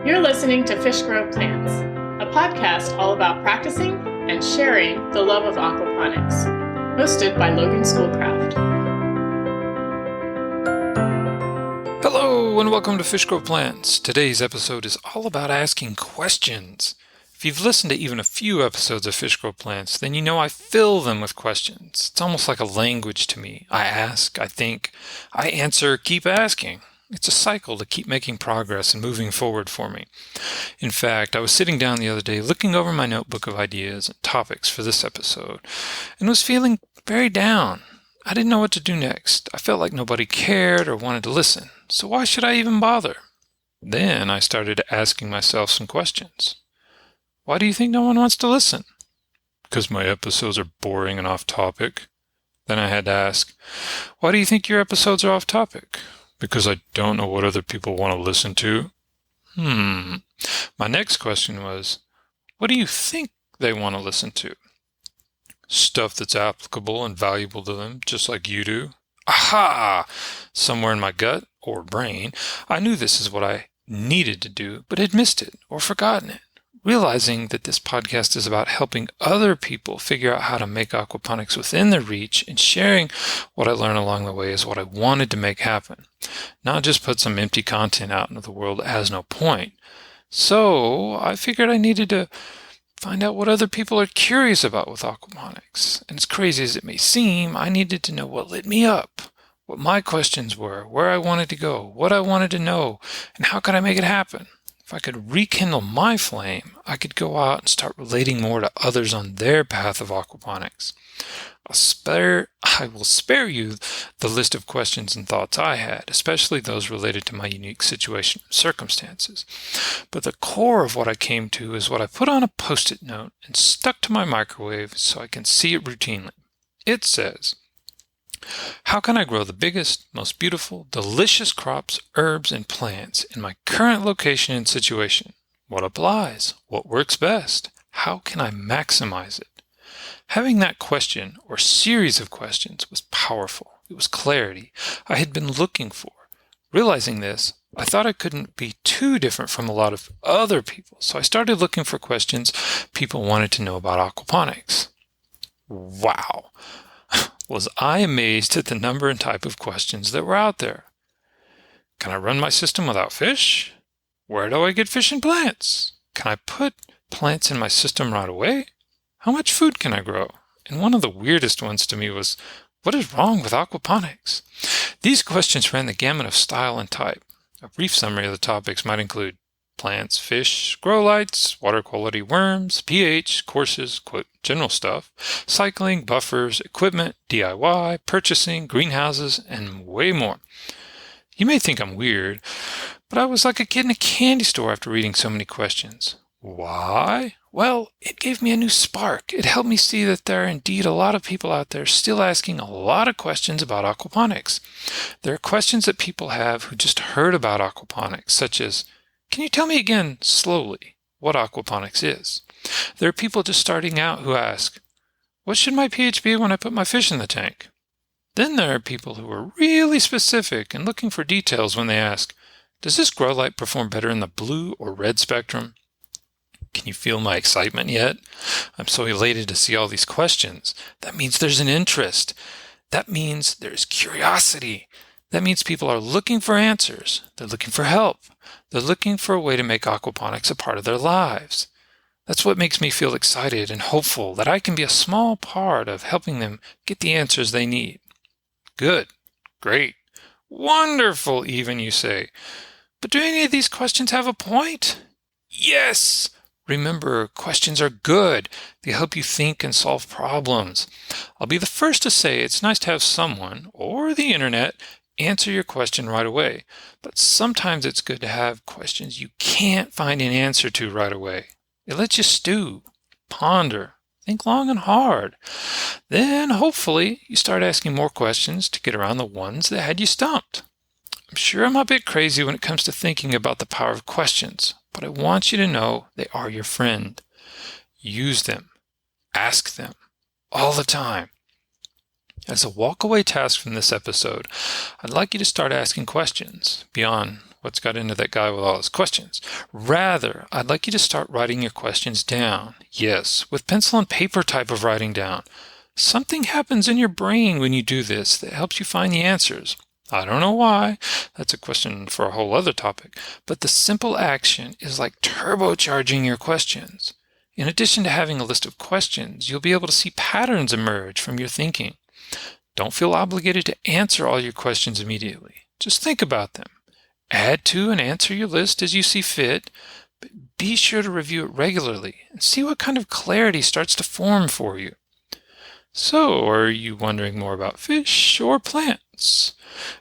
You're listening to Fish Grow Plants, a podcast all about practicing and sharing the love of aquaponics, hosted by Logan Schoolcraft. Hello and welcome to Fish Grow Plants. Today's episode is all about asking questions. If you've listened to even a few episodes of Fish Grow Plants, then you know I fill them with questions. It's almost like a language to me. I ask, I think, I answer, keep asking. It's a cycle to keep making progress and moving forward for me. In fact, I was sitting down the other day looking over my notebook of ideas and topics for this episode and was feeling very down. I didn't know what to do next. I felt like nobody cared or wanted to listen, so why should I even bother? Then I started asking myself some questions. Why do you think no one wants to listen? Because my episodes are boring and off topic. Then I had to ask, why do you think your episodes are off topic? Because I don't know what other people want to listen to? My next question was, what do you think they want to listen to? Stuff that's applicable and valuable to them, just like you do. Aha! Somewhere in my gut or brain, I knew this is what I needed to do, but had missed it or forgotten it. Realizing that this podcast is about helping other people figure out how to make aquaponics within their reach and sharing what I learned along the way is what I wanted to make happen. Not just put some empty content out into the world that has no point. So I figured I needed to find out what other people are curious about with aquaponics. And as crazy as it may seem, I needed to know what lit me up, what my questions were, where I wanted to go, what I wanted to know, and how could I make it happen. If I could rekindle my flame, I could go out and start relating more to others on their path of aquaponics. I will spare you the list of questions and thoughts I had, especially those related to my unique situation and circumstances. But the core of what I came to is what I put on a Post-it note and stuck to my microwave so I can see it routinely. It says, how can I grow the biggest, most beautiful, delicious crops, herbs, and plants in my current location and situation? What applies? What works best? How can I maximize it? Having that question, or series of questions, was powerful. It was clarity I had been looking for. Realizing this, I thought I couldn't be too different from a lot of other people, so I started looking for questions people wanted to know about aquaponics. Wow! Was I amazed at the number and type of questions that were out there. Can I run my system without fish? Where do I get fish and plants? Can I put plants in my system right away? How much food can I grow? And one of the weirdest ones to me was, what is wrong with aquaponics? These questions ran the gamut of style and type. A brief summary of the topics might include plants, fish, grow lights, water quality, worms, pH, courses, quote, general stuff, cycling, buffers, equipment, DIY, purchasing, greenhouses, and way more. You may think I'm weird, but I was like a kid in a candy store after reading so many questions. Why? Well, it gave me a new spark. It helped me see that there are indeed a lot of people out there still asking a lot of questions about aquaponics. There are questions that people have who just heard about aquaponics, such as, can you tell me again, slowly, what aquaponics is? There are people just starting out who ask, what should my pH be when I put my fish in the tank? Then there are people who are really specific and looking for details when they ask, does this grow light perform better in the blue or red spectrum? Can you feel my excitement yet? I'm so elated to see all these questions. That means there's an interest. That means there's curiosity. That means people are looking for answers. They're looking for help. They're looking for a way to make aquaponics a part of their lives. That's what makes me feel excited and hopeful that I can be a small part of helping them get the answers they need. Good, great, wonderful even, you say. But do any of these questions have a point? Yes! Remember, questions are good. They help you think and solve problems. I'll be the first to say it's nice to have someone, or the internet, answer your question right away. But sometimes it's good to have questions you can't find an answer to right away. It lets you stew, ponder, think long and hard. Then, hopefully, you start asking more questions to get around the ones that had you stumped. I'm sure I'm a bit crazy when it comes to thinking about the power of questions, but I want you to know they are your friend. Use them. Ask them. All the time. As a walk-away task from this episode, I'd like you to start asking questions beyond what's got into that guy with all his questions. Rather, I'd like you to start writing your questions down. Yes, with pencil and paper type of writing down. Something happens in your brain when you do this that helps you find the answers. I don't know why. That's a question for a whole other topic. But the simple action is like turbocharging your questions. In addition to having a list of questions, you'll be able to see patterns emerge from your thinking. Don't feel obligated to answer all your questions immediately. Just think about them. Add to and answer your list as you see fit, but be sure to review it regularly and see what kind of clarity starts to form for you. So, are you wondering more about fish or plants?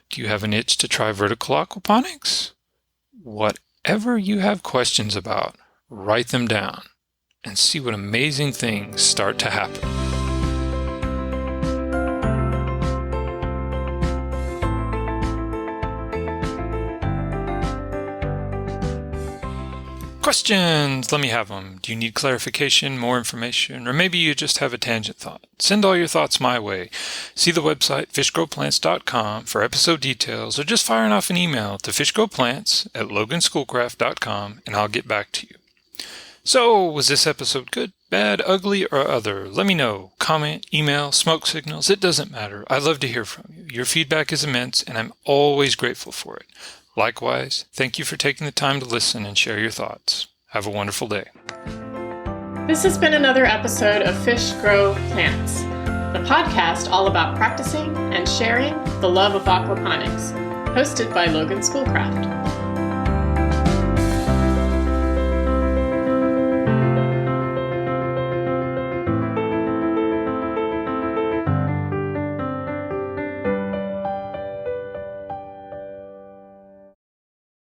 Do you have an itch to try vertical aquaponics? Whatever you have questions about, write them down and see what amazing things start to happen. Questions! Let me have them. Do you need clarification, more information, or maybe you just have a tangent thought? Send all your thoughts my way. See the website fishgrowplants.com for episode details, or just firing off an email to fishgrowplants@loganschoolcraft.com and I'll get back to you. So, was this episode good, bad, ugly, or other? Let me know. Comment, email, smoke signals, it doesn't matter. I love to hear from you. Your feedback is immense and I'm always grateful for it. Likewise, thank you for taking the time to listen and share your thoughts. Have a wonderful day. This has been another episode of Fish Grow Plants, the podcast all about practicing and sharing the love of aquaponics, hosted by Logan Schoolcraft.